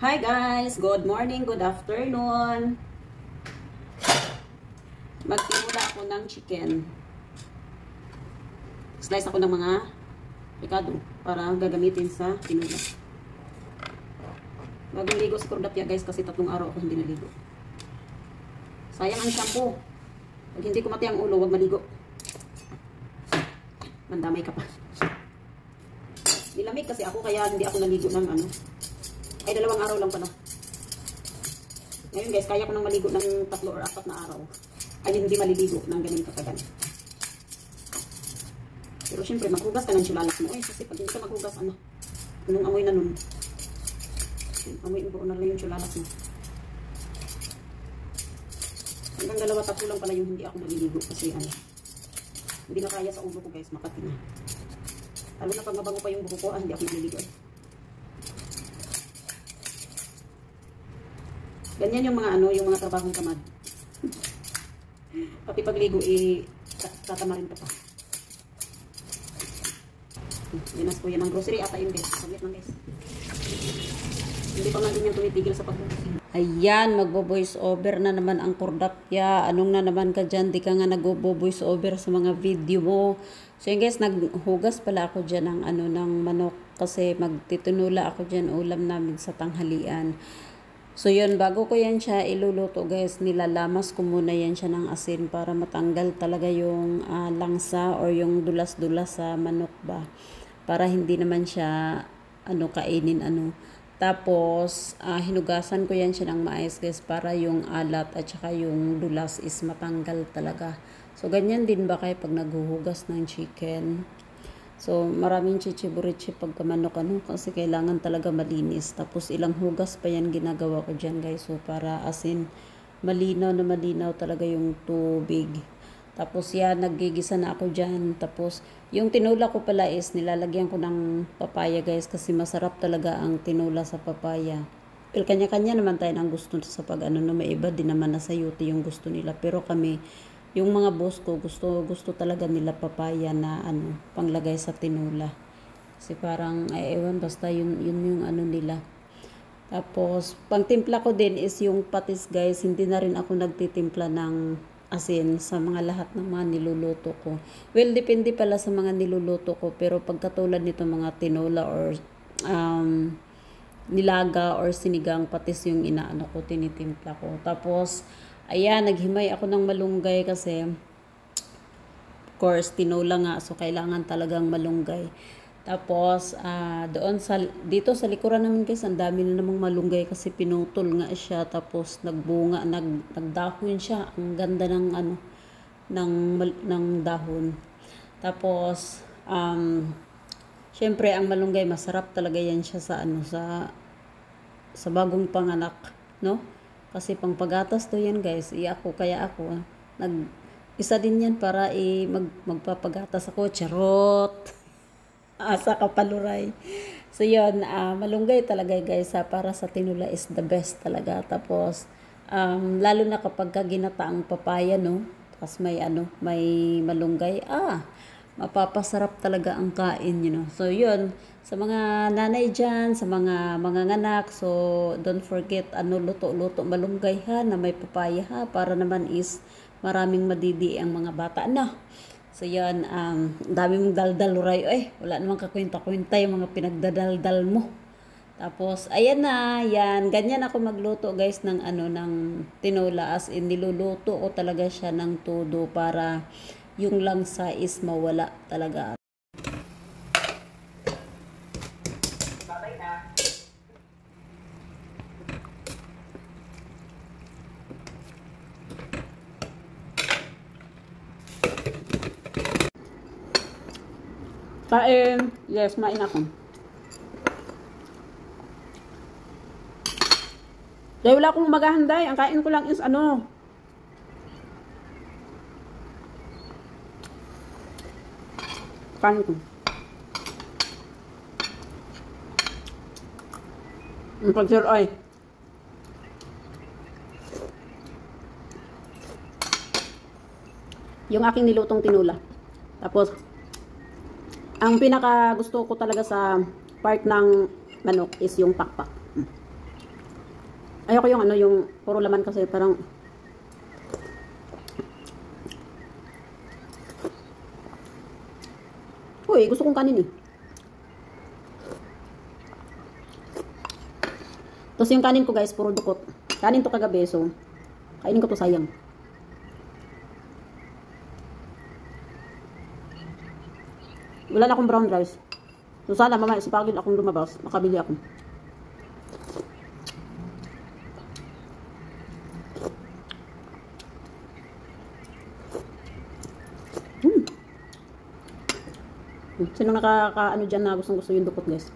Hi guys! Good morning, good afternoon. Magtimula ako ng chicken. Slice ako ng mga picado para gagamitin sa tinula. Bagong ligo sa kordapya guys kasi 3 araw ako hindi naligo. Sayang ang shampoo. Pag hindi kumati ang ulo, wag maligo. Mandamay ka pa. Nilamig kasi ako kaya hindi ako naligo ng ano. Ay, 2 araw lang pala. Ngayon guys, kaya ko nang maligo ng 3 or 4 na araw. Ay, hindi maliligo ng ganun katagal. Pero syempre, maghugas ka ng sulalak mo. Kasi pag hindi ka maghugas, ano? Anong amoy na nun? Amoy buo na lang yung sulalak mo. Hanggang 2-3 lang pala yung hindi ako maliligo. Kasi ano, hindi na kaya sa ulo ko guys, makati na. Lalo na pag mabango pa yung buko ko, hindi ako maliligo. Ganyan yung mga ano, yung mga trabahong tamad. Pati pagligo, tatamarin pa pa. Dinas ko yan ang grocery, ata yun guys. Saglit lang guys. Hindi pa man din yung tumitigil sa pagbubusin. Ayan, magbo-voice over na naman ang kordapya. Anong na naman ka dyan? Di ka nga nag-voice over sa mga video mo. So yun guys, naghugas pala ako dyan ng, ano, ng manok. Kasi magtitunula ako dyan ulam namin sa tanghalian. So yun, bago ko yan siya iluluto guys, nilalamas ko muna yan siya ng asin para matanggal talaga yung langsa or yung dulas-dulas sa manok ba. Para hindi naman siya kainin ano. Tapos hinugasan ko yan siya ng maayos guys para yung alat at saka yung dulas is matanggal talaga. So ganyan din ba kayo pag naghuhugas ng chicken? So, maraming chichiburichi pagka manok kasi kailangan talaga malinis. Tapos ilang hugas pa yan ginagawa ko dyan guys. So, para asin malinaw na malinaw talaga yung tubig. Tapos yan, naggigisa na ako dyan. Tapos, yung tinula ko pala is nilalagyan ko ng papaya guys. Kasi masarap talaga ang tinula sa papaya. Pero kanya-kanya naman tayo ng gusto sa pag may iba din naman na sayuti yung gusto nila. Pero kami, yung mga boss ko, gusto talaga nila papaya na panglagay sa tinula. Kasi parang, ewan, basta yun yung nila. Tapos, pang timpla ko din is yung patis guys. Hindi na rin ako nagtitimpla ng asin sa mga lahat ng mga niluluto ko. Well, depende pala sa mga niluluto ko. Pero pagkatulad nito mga tinula or nilaga or sinigang patis yung tinitimpla ko. Tapos, ayan, naghimay ako ng malunggay kasi, of course, tinula nga. So, kailangan talagang malunggay. Tapos, dito sa likuran naman guys, ang dami na namang malunggay kasi pinutol nga siya. Tapos, nagbunga, nagdahon siya. Ang ganda ng, ng dahon. Tapos, syempre, ang malunggay, masarap talaga yan siya sa bagong panganak, no? Kasi pang pagatas to yan guys. Kaya ako isa din yan para magpapagatas ako. Charot. Asa kapaluray. So yun, malunggay talaga guys para sa tinula is the best talaga. Tapos lalo na kapag ginataang papaya no. Tapos may malunggay. Mapapasarap talaga ang kain, So, yun, sa mga nanay dyan, sa mga anak, so, don't forget, luto-luto malunggay ha, na may papaya ha, para naman is maraming madidi ang mga bata na. So, yun, dami mong daldal, Uray. Wala namang kakwenta-kwenta yung mga pinagdadaldal mo. Tapos, ayan na, yan, ganyan ako magluto guys ng ng tinula, as in niluluto ko talaga siya ng todo para yung langsa is mawala talaga. Babay na. Kain. Yes, main ako. Dahil wala akong maghahanday. Ang kain ko lang is kanin ko. Ang pag-sir ay. Yung aking nilutong tinula. Tapos, ang pinaka gusto ko talaga sa part ng manok is yung pakpak. Ayoko yung ano, yung puro laman kasi parang uy, gusto kong kanin eh. Tapos yung kanin ko guys, puro dukot. Kanin to kagabi, so kainin ko to, sayang. Wala na akong brown rice. So sana mamaya sa pagod akong lumabas, makabili ako. Sino nakaka-ano dyan na gustong gusto yung dukot guys?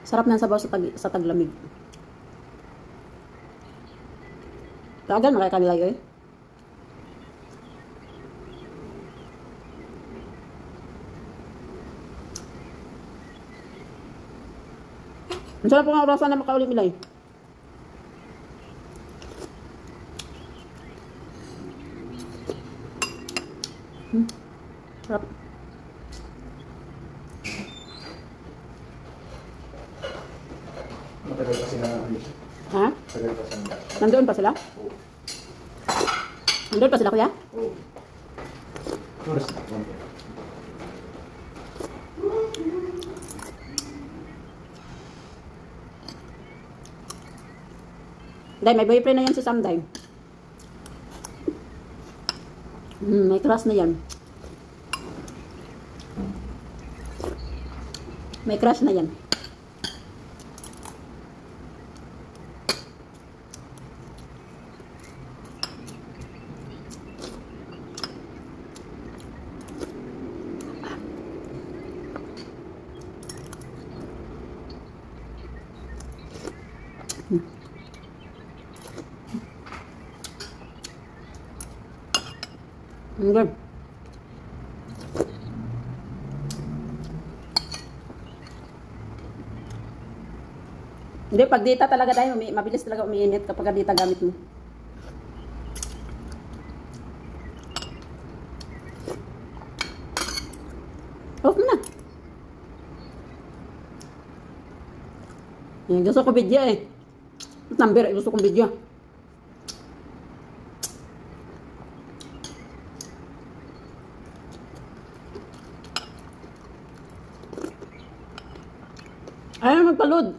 Sarap ng sabaw sa taglamig. Tawagan mo kaya kami layo eh. Ang sarap po nga orasan na makaulit nila eh. Sarap. Matagal pa sila. Ha? Matagal pa sila. Nandoon pa sila? Oo. Nandoon pa sila kuya? Oo. Oras na. Day, may boyfriend na yan si Sam, Day. May crush na yan. May crush na yan. Good. Hindi, pag data talaga tayo, mabilis talaga umiinit kapag data gamit mo. Off mo na. Yan, gusto ko video eh. Number, gusto kong video. Ayaw magpa-load.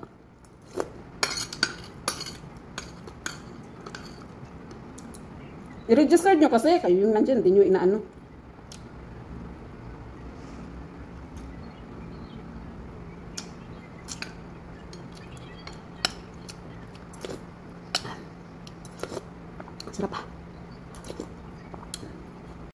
I-register nyo kasi kayo yung nandiyan, hindi nyo inaano. Sarap pa.